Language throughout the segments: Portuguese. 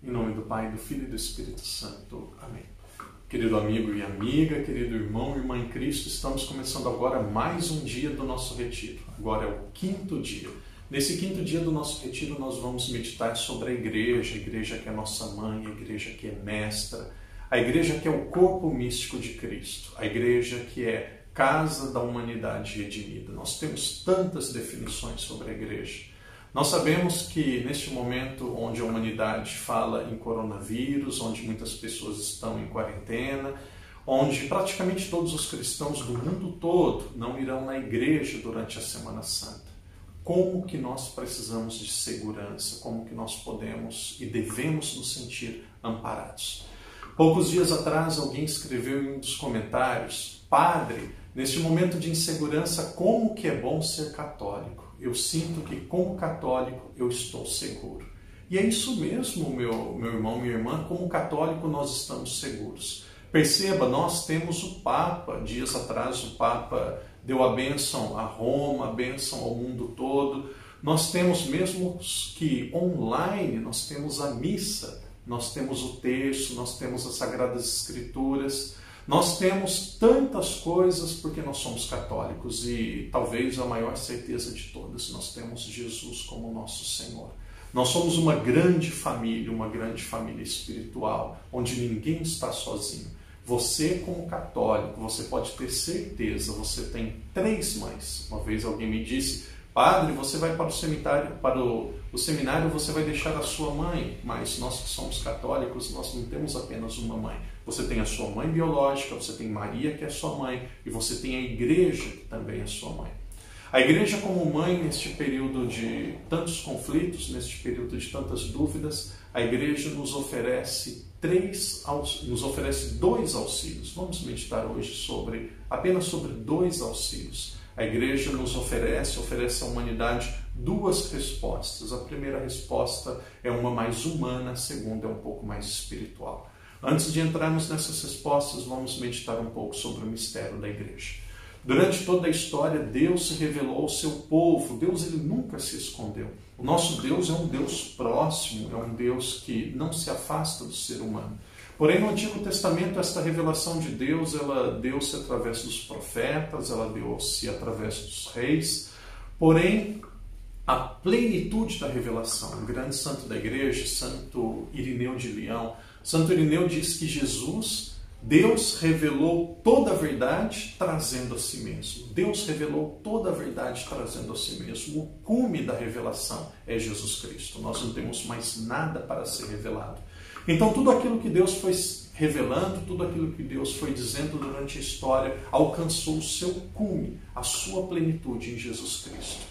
Em nome do Pai, do Filho e do Espírito Santo. Amém. Querido amigo e amiga, querido irmão e irmã em Cristo, estamos começando agora mais um dia do nosso retiro. Agora é o 5º dia. Nesse 5º dia do nosso retiro, nós vamos meditar sobre a igreja que é nossa mãe, a igreja que é mestra, a igreja que é o corpo místico de Cristo, a igreja que é casa da humanidade redimida. Nós temos tantas definições sobre a igreja. Nós sabemos que neste momento onde a humanidade fala em coronavírus, onde muitas pessoas estão em quarentena, onde praticamente todos os cristãos do mundo todo não irão na igreja durante a Semana Santa. Como que nós precisamos de segurança? Como que nós podemos e devemos nos sentir amparados? Poucos dias atrás alguém escreveu em um dos comentários: Padre, neste momento de insegurança, como que é bom ser católico? Eu sinto que, como católico, eu estou seguro. E é isso mesmo, meu irmão, minha irmã, como católico nós estamos seguros. Perceba, nós temos o Papa. Dias atrás o Papa deu a bênção a Roma, a bênção ao mundo todo. Nós temos, mesmo que online, nós temos a missa, nós temos o terço, nós temos as Sagradas Escrituras. Nós temos tantas coisas porque nós somos católicos e talvez a maior certeza de todas, nós temos Jesus como nosso Senhor. Nós somos uma grande família espiritual, onde ninguém está sozinho. Você, como católico, você pode ter certeza, você tem 3 mães. Uma vez alguém me disse: Padre, você vai para o seminário, você vai deixar a sua mãe. Mas nós que somos católicos, nós não temos apenas uma mãe. Você tem a sua mãe biológica, você tem Maria, que é sua mãe, e você tem a igreja, que também é sua mãe. A igreja como mãe, neste período de tantos conflitos, neste período de tantas dúvidas, a igreja nos oferece 2 auxílios. Vamos meditar hoje apenas sobre 2 auxílios. A igreja nos oferece à humanidade 2 respostas. A primeira resposta é uma mais humana, a segunda é um pouco mais espiritual. Antes de entrarmos nessas respostas, vamos meditar um pouco sobre o mistério da igreja. Durante toda a história, Deus se revelou ao seu povo. Deus ele nunca se escondeu. O nosso Deus é um Deus próximo, é um Deus que não se afasta do ser humano. Porém, no Antigo Testamento, esta revelação de Deus, ela deu-se através dos profetas, ela deu-se através dos reis. Porém, a plenitude da revelação, o grande santo da igreja, Santo Irineu de Leão, Santo Irineu diz que Deus revelou toda a verdade trazendo a si mesmo. Deus revelou toda a verdade trazendo a si mesmo. O cume da revelação é Jesus Cristo. Nós não temos mais nada para ser revelado. Então tudo aquilo que Deus foi revelando, tudo aquilo que Deus foi dizendo durante a história, alcançou o seu cume, a sua plenitude em Jesus Cristo.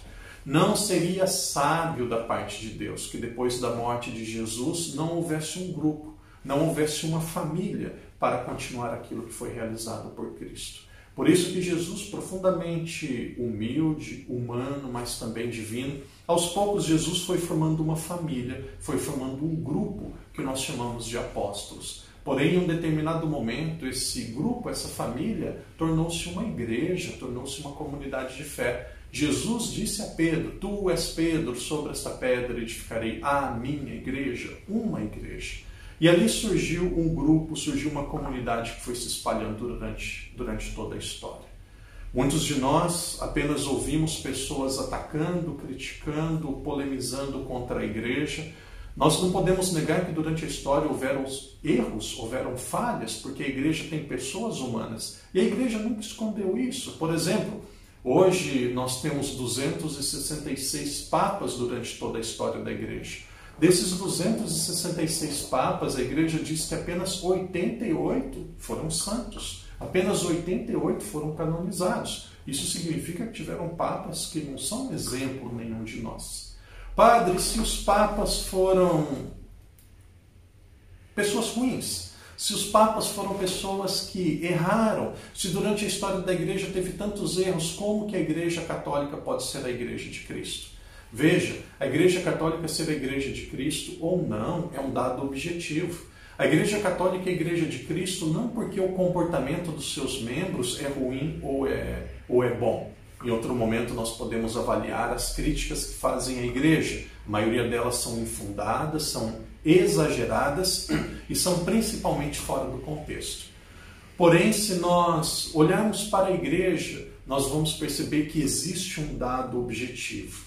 Não seria sábio da parte de Deus que depois da morte de Jesus não houvesse um grupo, não houvesse uma família para continuar aquilo que foi realizado por Cristo. Por isso que Jesus, profundamente humilde, humano, mas também divino, aos poucos Jesus foi formando uma família, foi formando um grupo que nós chamamos de apóstolos. Porém, em um determinado momento, esse grupo, essa família, tornou-se uma igreja, tornou-se uma comunidade de fé. Jesus disse a Pedro: Tu és Pedro, sobre esta pedra edificarei a minha igreja, uma igreja. E ali surgiu um grupo, surgiu uma comunidade que foi se espalhando durante toda a história. Muitos de nós apenas ouvimos pessoas atacando, criticando, polemizando contra a igreja. Nós não podemos negar que durante a história houveram erros, houveram falhas, porque a igreja tem pessoas humanas. E a igreja nunca escondeu isso. Por exemplo, hoje nós temos 266 papas durante toda a história da igreja. Desses 266 papas, a igreja diz que apenas 88 foram santos. Apenas 88 foram canonizados. Isso significa que tiveram papas que não são exemplo nenhum de nós. Padre, se os papas foram pessoas ruins, se os papas foram pessoas que erraram, se durante a história da igreja teve tantos erros, como que a igreja católica pode ser a igreja de Cristo? Veja, a igreja católica ser a igreja de Cristo ou não é um dado objetivo. A igreja católica é a igreja de Cristo não porque o comportamento dos seus membros é ruim ou é bom. Em outro momento nós podemos avaliar as críticas que fazem à igreja. A maioria delas são infundadas, são exageradas e são principalmente fora do contexto. Porém, se nós olharmos para a igreja, nós vamos perceber que existe um dado objetivo.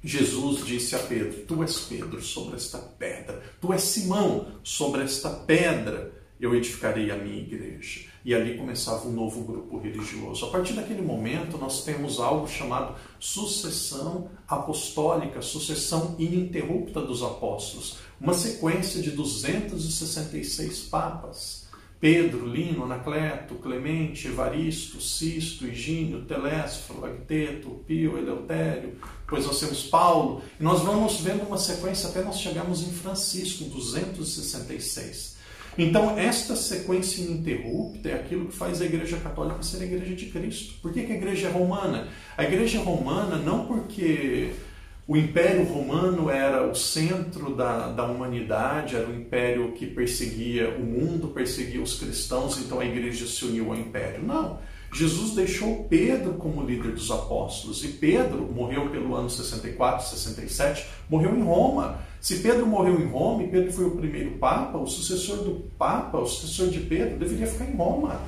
Jesus disse a Pedro: tu és Pedro sobre esta pedra, tu és Simão sobre esta pedra, eu edificarei a minha igreja. E ali começava um novo grupo religioso. A partir daquele momento, nós temos algo chamado sucessão apostólica, sucessão ininterrupta dos apóstolos. Uma sequência de 266 papas. Pedro, Lino, Anacleto, Clemente, Evaristo, Sisto, Higínio, Telésforo, Agteto, Pio, Eleutério. Depois nós temos Paulo. E nós vamos vendo uma sequência até nós chegarmos em Francisco, em 266. Então, esta sequência ininterrupta é aquilo que faz a Igreja Católica ser a Igreja de Cristo. Por que a Igreja é romana? A Igreja é romana não porque o Império Romano era o centro da humanidade, era o império que perseguia o mundo, perseguia os cristãos, então a Igreja se uniu ao Império. Não. Jesus deixou Pedro como líder dos apóstolos, e Pedro morreu pelo ano 64, 67, morreu em Roma. Se Pedro morreu em Roma e Pedro foi o primeiro Papa, o sucessor do Papa, o sucessor de Pedro, deveria ficar em Roma.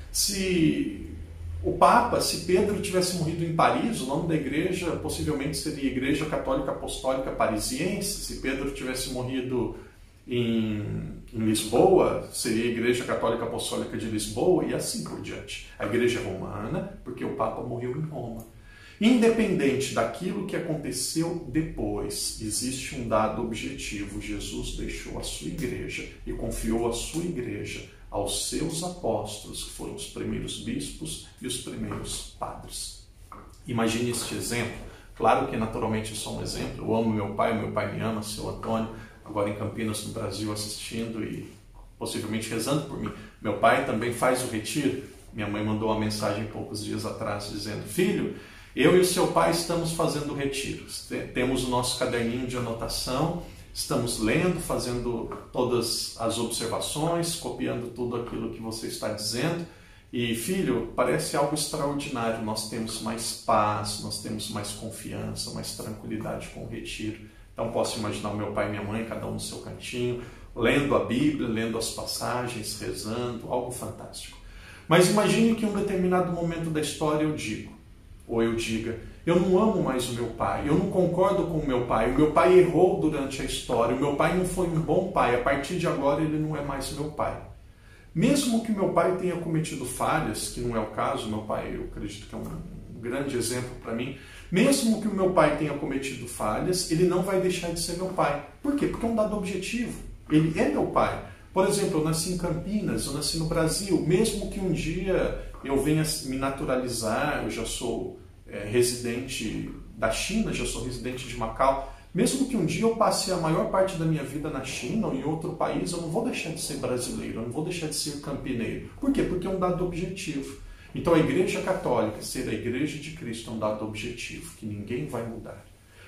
Se Pedro tivesse morrido em Paris, o nome da igreja possivelmente seria Igreja Católica Apostólica Parisiense. Se Pedro tivesse morrido em Lisboa, seria a Igreja Católica Apostólica de Lisboa, e assim por diante. A igreja é romana porque o Papa morreu em Roma. Independente daquilo que aconteceu depois, existe um dado objetivo. Jesus deixou a sua igreja e confiou a sua igreja aos seus apóstolos, que foram os primeiros bispos e os primeiros padres. Imagine este exemplo. Claro que naturalmente é só um exemplo. Eu amo meu pai me ama, seu Antônio, agora em Campinas, no Brasil, assistindo e possivelmente rezando por mim. Meu pai também faz o retiro. Minha mãe mandou uma mensagem poucos dias atrás dizendo: filho, eu e o seu pai estamos fazendo retiros. Temos o nosso caderninho de anotação, estamos lendo, fazendo todas as observações, copiando tudo aquilo que você está dizendo. E, filho, parece algo extraordinário. Nós temos mais paz, nós temos mais confiança, mais tranquilidade com o retiro. Então, posso imaginar o meu pai e minha mãe, cada um no seu cantinho, lendo a Bíblia, lendo as passagens, rezando, algo fantástico. Mas imagine que em um determinado momento da história eu diga: eu não amo mais o meu pai, eu não concordo com o meu pai errou durante a história, o meu pai não foi um bom pai, a partir de agora ele não é mais meu pai. Mesmo que meu pai tenha cometido falhas, que não é o caso, meu pai eu acredito que é um grande exemplo para mim, mesmo que o meu pai tenha cometido falhas, ele não vai deixar de ser meu pai. Por quê? Porque é um dado objetivo, ele é meu pai. Por exemplo, eu nasci em Campinas, eu nasci no Brasil, mesmo que um dia eu venha me naturalizar, eu já sou residente da China, já sou residente de Macau, mesmo que um dia eu passe a maior parte da minha vida na China ou em outro país, eu não vou deixar de ser brasileiro, eu não vou deixar de ser campineiro. Por quê? Porque é um dado objetivo. Então a Igreja Católica, ser a Igreja de Cristo, é um dado objetivo, que ninguém vai mudar.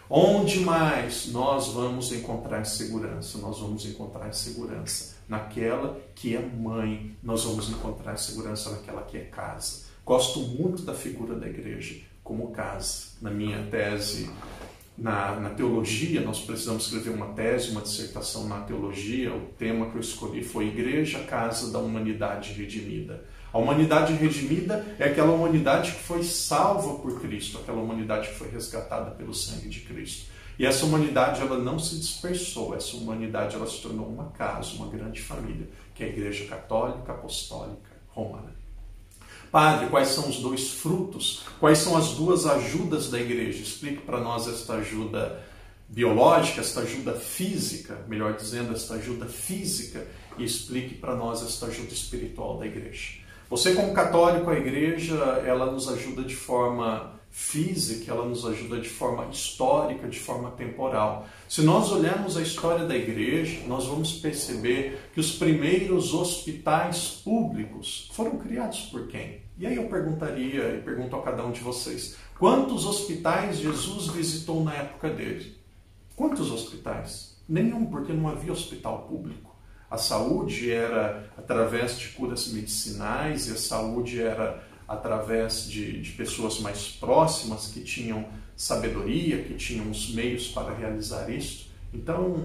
Onde mais nós vamos encontrar segurança? Nós vamos encontrar segurança naquela que é mãe, nós vamos encontrar segurança naquela que é casa. Gosto muito da figura da igreja como casa. Na minha tese, na teologia, nós precisamos escrever uma tese, uma dissertação na teologia. O tema que eu escolhi foi Igreja, Casa da Humanidade Redimida. A humanidade redimida é aquela humanidade que foi salva por Cristo, aquela humanidade que foi resgatada pelo sangue de Cristo. E essa humanidade ela não se dispersou, essa humanidade ela se tornou uma casa, uma grande família, que é a Igreja Católica Apostólica Romana. Padre, quais são os dois frutos? Quais são as duas ajudas da igreja? Explique para nós esta ajuda biológica, esta ajuda física, melhor dizendo, esta ajuda física, e explique para nós esta ajuda espiritual da igreja. Você, como católico, a igreja, ela nos ajuda de forma física, ela nos ajuda de forma histórica, de forma temporal. Se nós olharmos a história da igreja, nós vamos perceber que os primeiros hospitais públicos foram criados por quem? E aí eu perguntaria e pergunto a cada um de vocês: quantos hospitais Jesus visitou na época dele? Quantos hospitais? Nenhum, porque não havia hospital público. A saúde era através de curas medicinais, e a saúde era através de pessoas mais próximas que tinham sabedoria, que tinham os meios para realizar isso. Então,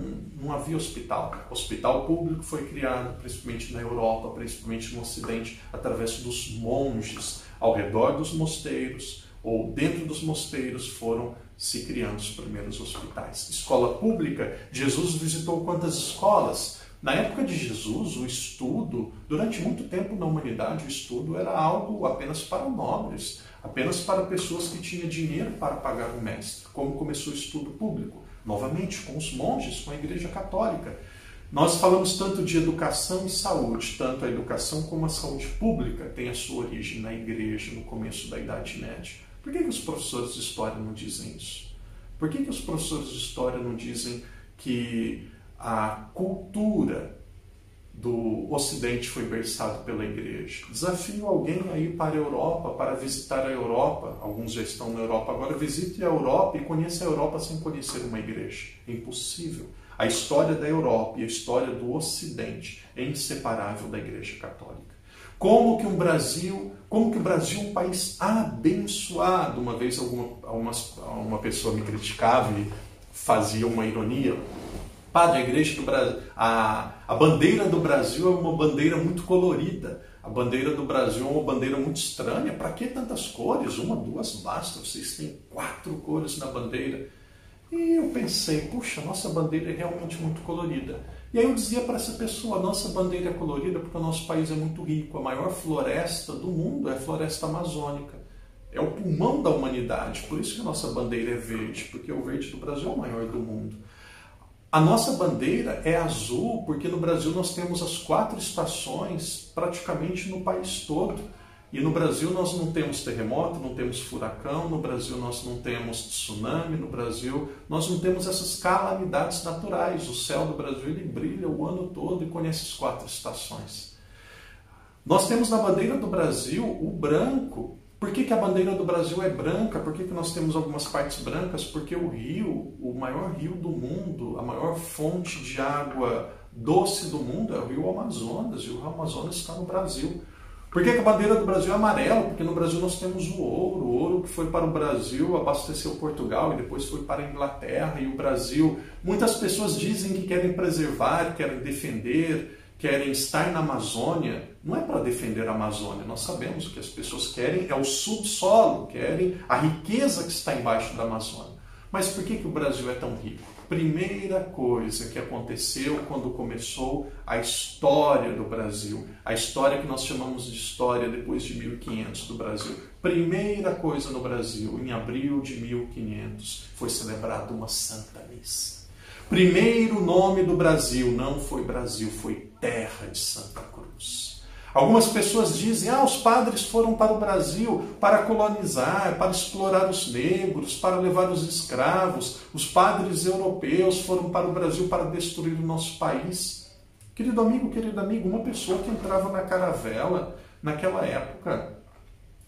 não havia hospital. O hospital público foi criado principalmente na Europa, principalmente no Ocidente, através dos monges ao redor dos mosteiros, ou dentro dos mosteiros foram se criando os primeiros hospitais. Escola pública, Jesus visitou quantas escolas? Na época de Jesus, o estudo, durante muito tempo na humanidade, o estudo era algo apenas para nobres, apenas para pessoas que tinham dinheiro para pagar um mestre. Como começou o estudo público? Novamente, com os monges, com a Igreja Católica. Nós falamos tanto de educação e saúde, tanto a educação como a saúde pública tem a sua origem na Igreja no começo da Idade Média. Por que os professores de história não dizem isso? Por que os professores de história não dizem que a cultura do Ocidente foi berçado pela Igreja? Desafio alguém a ir para a Europa, para visitar a Europa. Alguns já estão na Europa agora. Visite a Europa e conheça a Europa sem conhecer uma igreja. É impossível. A história da Europa e a história do Ocidente é inseparável da Igreja Católica. Como que o Brasil é um país abençoado? Uma vez uma pessoa me criticava e fazia uma ironia. Padre, a igreja do Brasil, a bandeira do Brasil é uma bandeira muito colorida. A bandeira do Brasil é uma bandeira muito estranha. Para que tantas cores? Uma, duas, basta. Vocês têm 4 cores na bandeira. E eu pensei, puxa, nossa bandeira é realmente muito colorida. E aí eu dizia para essa pessoa, nossa bandeira é colorida porque o nosso país é muito rico. A maior floresta do mundo é a floresta amazônica. É o pulmão da humanidade. Por isso que a nossa bandeira é verde, porque o verde do Brasil é o maior do mundo. A nossa bandeira é azul porque no Brasil nós temos as 4 estações praticamente no país todo. E no Brasil nós não temos terremoto, não temos furacão, no Brasil nós não temos tsunami, no Brasil nós não temos essas calamidades naturais. O céu do Brasil ele brilha o ano todo e conhece as 4 estações. Nós temos na bandeira do Brasil o branco. Por que a bandeira do Brasil é branca? Por que nós temos algumas partes brancas? Porque o rio, o maior rio do mundo, a maior fonte de água doce do mundo é o rio Amazonas, e o rio Amazonas está no Brasil. Por que a bandeira do Brasil é amarela? Porque no Brasil nós temos o ouro que foi para o Brasil, abasteceu Portugal e depois foi para a Inglaterra e o Brasil. Muitas pessoas dizem que querem preservar, querem defender, querem estar na Amazônia. Não é para defender a Amazônia, nós sabemos o que as pessoas querem é o subsolo, querem a riqueza que está embaixo da Amazônia. Mas por que o Brasil é tão rico? Primeira coisa que aconteceu quando começou a história do Brasil, a história que nós chamamos de história depois de 1500 do Brasil. Primeira coisa no Brasil, em abril de 1500, foi celebrada uma Santa Missa. Primeiro nome do Brasil não foi Brasil, foi Terra de Santa Cruz. Algumas pessoas dizem, os padres foram para o Brasil para colonizar, para explorar os negros, para levar os escravos. Os padres europeus foram para o Brasil para destruir o nosso país. Querido amigo, uma pessoa que entrava na caravela naquela época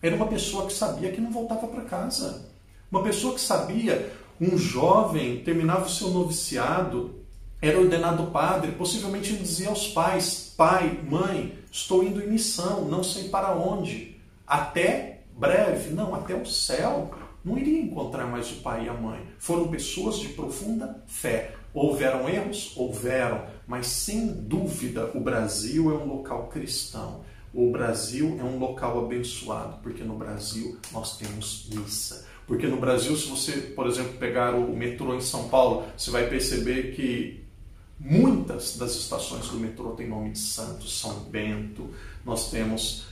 era uma pessoa que sabia que não voltava para casa. Uma pessoa que sabia, um jovem terminava o seu noviciado, era ordenado padre, possivelmente ele dizia aos pais, pai, mãe, estou indo em missão, não sei para onde, até breve, não, até o céu. Não iria encontrar mais o pai e a mãe. Foram pessoas de profunda fé. Houveram erros? Houveram, mas sem dúvida o Brasil é um local cristão. O Brasil é um local abençoado, porque no Brasil nós temos missa. Porque no Brasil, se você, por exemplo, pegar o metrô em São Paulo, você vai perceber que muitas das estações do metrô têm nome de santo, São Bento. Nós temos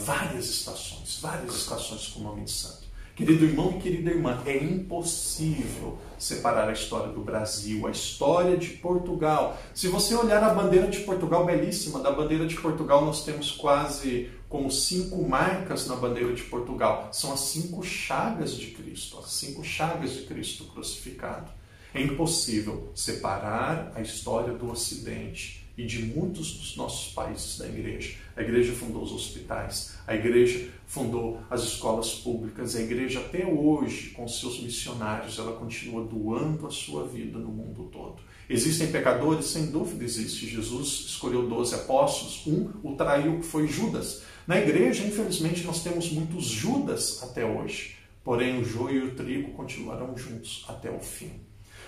várias estações com nome de santo. Querido irmão e querida irmã, é impossível separar a história do Brasil, a história de Portugal. Se você olhar a bandeira de Portugal, belíssima, da bandeira de Portugal nós temos quase como 5 marcas na bandeira de Portugal. São as 5 chagas de Cristo, as 5 chagas de Cristo crucificado. É impossível separar a história do Ocidente e de muitos dos nossos países da igreja. A igreja fundou os hospitais, a igreja fundou as escolas públicas, a igreja até hoje, com seus missionários, ela continua doando a sua vida no mundo todo. Existem pecadores? Sem dúvida existe. Jesus escolheu 12 apóstolos, o traiu, que foi Judas. Na igreja, infelizmente, nós temos muitos Judas até hoje, porém o joio e o trigo continuarão juntos até o fim.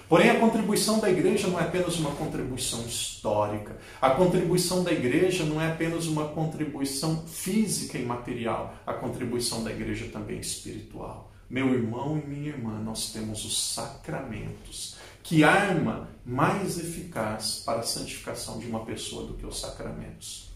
Porém, a contribuição da igreja não é apenas uma contribuição histórica. A contribuição da igreja não é apenas uma contribuição física e material. A contribuição da igreja também é espiritual. Meu irmão e minha irmã, nós temos os sacramentos. Que arma mais eficaz para a santificação de uma pessoa do que os sacramentos?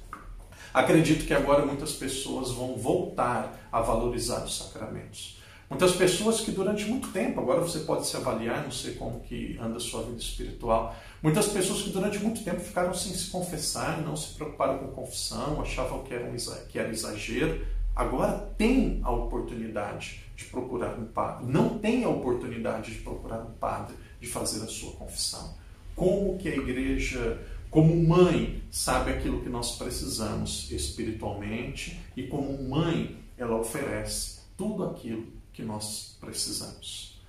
Acredito que agora muitas pessoas vão voltar a valorizar os sacramentos. Muitas pessoas que durante muito tempo, agora você pode se avaliar, não sei como que anda a sua vida espiritual, muitas pessoas que durante muito tempo ficaram sem se confessar, não se preocuparam com confissão, achavam que era exagero, agora tem a oportunidade de procurar um padre, não tem a oportunidade de procurar um padre, de fazer a sua confissão. Como que a igreja, como mãe, sabe aquilo que nós precisamos espiritualmente e como mãe, ela oferece tudo aquilo que nós precisamos.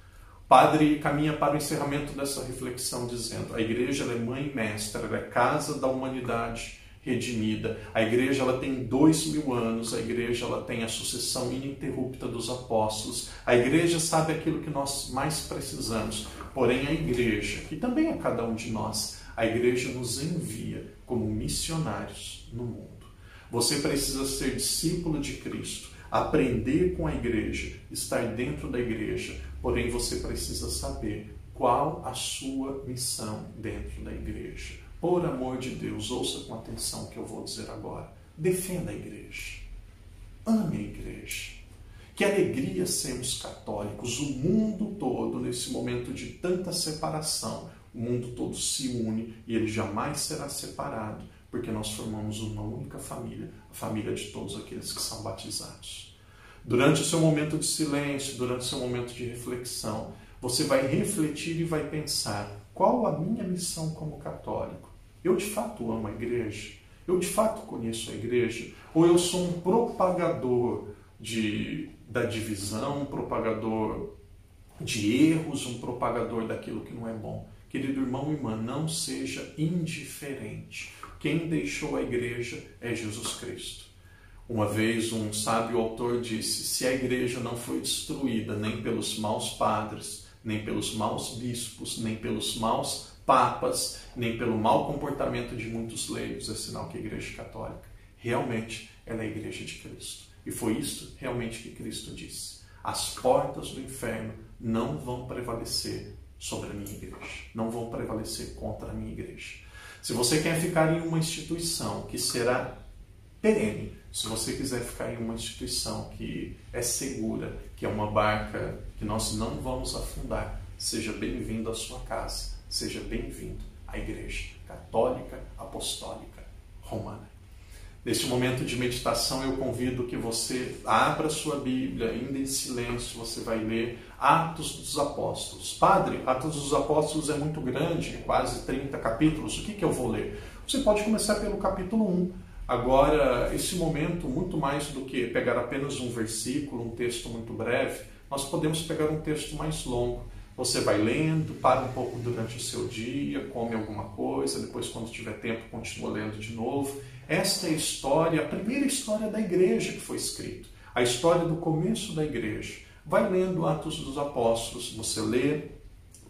O padre caminha para o encerramento dessa reflexão dizendo: a igreja ela é mãe e mestra, ela é casa da humanidade redimida. A igreja ela tem 2000 anos, a igreja ela tem a sucessão ininterrupta dos apóstolos. A igreja sabe aquilo que nós mais precisamos. Porém, a igreja, que também é cada um de nós, a igreja nos envia como missionários no mundo. Você precisa ser discípulo de Cristo, aprender com a igreja, estar dentro da igreja, porém você precisa saber qual a sua missão dentro da igreja. Por amor de Deus, ouça com atenção o que eu vou dizer agora. Defenda a igreja. Ame a igreja. Que alegria sermos católicos. O mundo todo, nesse momento de tanta separação, o mundo todo se une e ele jamais será separado, porque nós formamos uma única família, a família de todos aqueles que são batizados. Durante o seu momento de silêncio, durante o seu momento de reflexão, você vai refletir e vai pensar: qual a minha missão como católico? Eu de fato amo a igreja? Eu de fato conheço a igreja? Ou eu sou um propagador da divisão, um propagador de erros, um propagador daquilo que não é bom? Querido irmão e irmã, não seja indiferente. Quem deixou a igreja é Jesus Cristo. Uma vez um sábio autor disse: se a igreja não foi destruída nem pelos maus padres, nem pelos maus bispos, nem pelos maus papas, nem pelo mau comportamento de muitos leigos, é sinal que a igreja católica realmente ela é a igreja de Cristo. E foi isso realmente que Cristo disse: as portas do inferno não vão prevalecer sobre a minha igreja, não vão prevalecer contra a minha igreja. Se você quer ficar em uma instituição que será perene, se você quiser ficar em uma instituição que é segura, que é uma barca que nós não vamos afundar, seja bem-vindo à sua casa, seja bem-vindo à Igreja Católica Apostólica Romana. Neste momento de meditação, eu convido que você abra sua Bíblia, ainda em silêncio, você vai ler Atos dos Apóstolos. Padre, Atos dos Apóstolos é muito grande, quase 30 capítulos, o que eu vou ler? Você pode começar pelo capítulo 1. Agora, esse momento, muito mais do que pegar apenas um versículo, um texto muito breve, nós podemos pegar um texto mais longo. Você vai lendo, para um pouco durante o seu dia, come alguma coisa, depois quando tiver tempo continua lendo de novo. Esta é a história, a primeira história da igreja que foi escrita, a história do começo da igreja. Vai lendo Atos dos Apóstolos, você lê,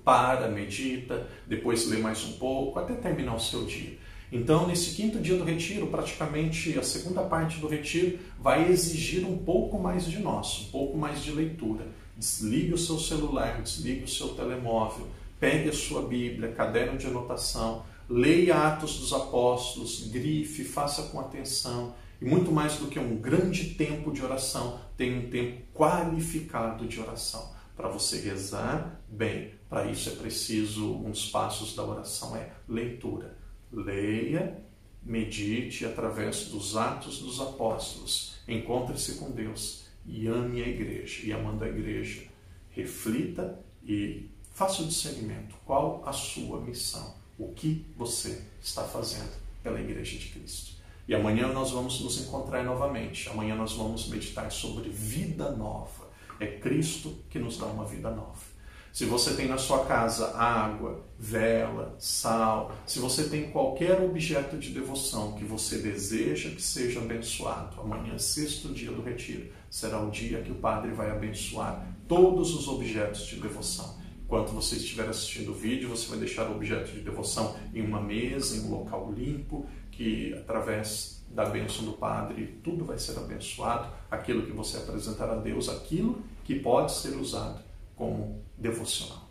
para, medita, depois lê mais um pouco, até terminar o seu dia. Então, nesse quinto dia do retiro, praticamente a segunda parte do retiro vai exigir um pouco mais de nós, um pouco mais de leitura. Desligue o seu celular, desligue o seu telemóvel, pegue a sua Bíblia, caderno de anotação, leia Atos dos Apóstolos, grife, faça com atenção. E muito mais do que um grande tempo de oração, tem um tempo qualificado de oração. Para você rezar bem, para isso é preciso, um dos passos da oração é leitura. Leia, medite através dos Atos dos Apóstolos, encontre-se com Deus e ame a igreja. E amando a igreja, reflita e faça o discernimento. Qual a sua missão? O que você está fazendo pela Igreja de Cristo. E amanhã nós vamos nos encontrar novamente. Amanhã nós vamos meditar sobre vida nova. É Cristo que nos dá uma vida nova. Se você tem na sua casa água, vela, sal, se você tem qualquer objeto de devoção que você deseja que seja abençoado, amanhã, sexto dia do retiro, será o dia que o Padre vai abençoar todos os objetos de devoção. Enquanto você estiver assistindo o vídeo, você vai deixar o objeto de devoção em uma mesa, em um local limpo, que através da bênção do Padre tudo vai ser abençoado, aquilo que você apresentar a Deus, aquilo que pode ser usado como devocional.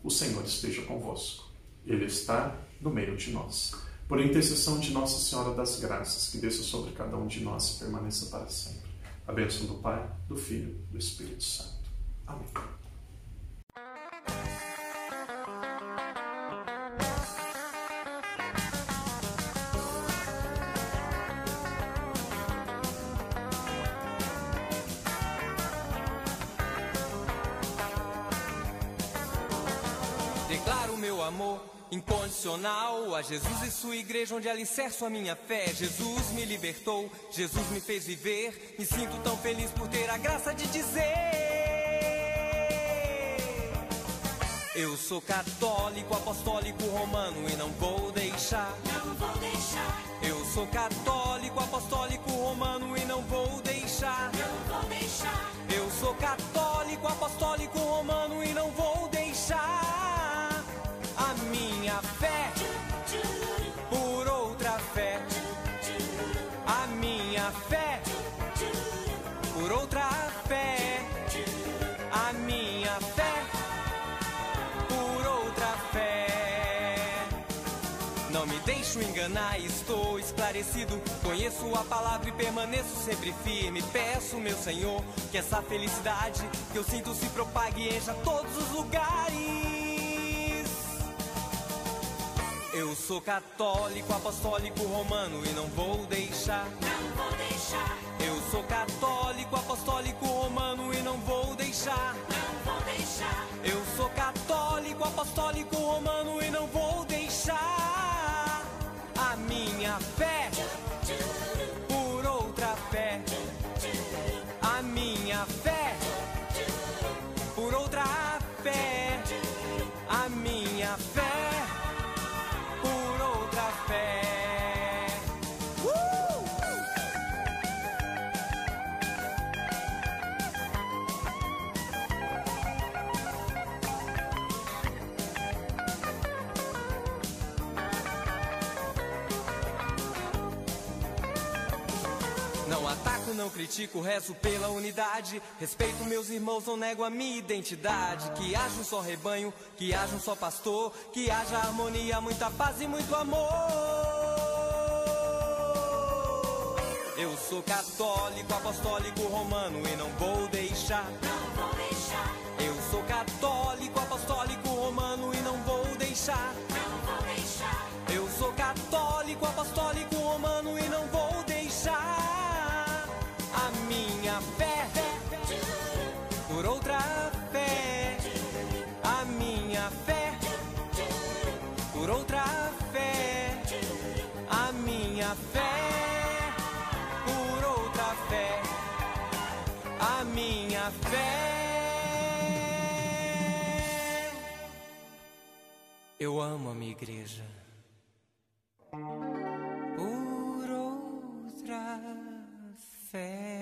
O Senhor esteja convosco. Ele está no meio de nós. Por intercessão de Nossa Senhora das Graças, que desça sobre cada um de nós e permaneça para sempre. A bênção do Pai, do Filho e do Espírito Santo. Amém. Declaro meu amor incondicional a Jesus e sua igreja, onde alicerço a minha fé. Jesus me libertou, Jesus me fez viver. Me sinto tão feliz por ter a graça de dizer: eu sou católico, apostólico, romano e não vou deixar. Não vou deixar. Eu sou católico, apostólico, romano e não vou deixar. Não vou deixar. Eu sou católico, apostólico, romano e não vou deixar a minha fé por outra fé, a minha fé por outra fé, a minha fé por outra fé. Não me deixo enganar, estou esclarecido. Conheço a palavra e permaneço sempre firme. Peço, meu Senhor, que essa felicidade que eu sinto se propague e encha todos os lugares. Eu sou católico, apostólico, romano e não vou deixar. Não vou deixar. Eu sou católico, apostólico, romano e não vou deixar. Não vou deixar. Eu sou católico, apostólico, romano e não vou deixar a minha fé por outra fé, a minha fé por outra fé, a minha fé por outra fé. Não ataco, não critico, rezo pela unidade. Respeito meus irmãos, não nego a minha identidade. Que haja um só rebanho, que haja um só pastor, que haja harmonia, muita paz e muito amor. Eu sou católico, apostólico, romano e não vou deixar. Não vou deixar. Eu sou católico, apostólico, romano e não vou deixar. Não vou deixar. Eu sou católico, apostólico, romano e não vou deixar a minha fé por outra fé, a minha fé por outra fé, a minha fé por outra fé, a minha fé. Eu amo a minha igreja por outra fé.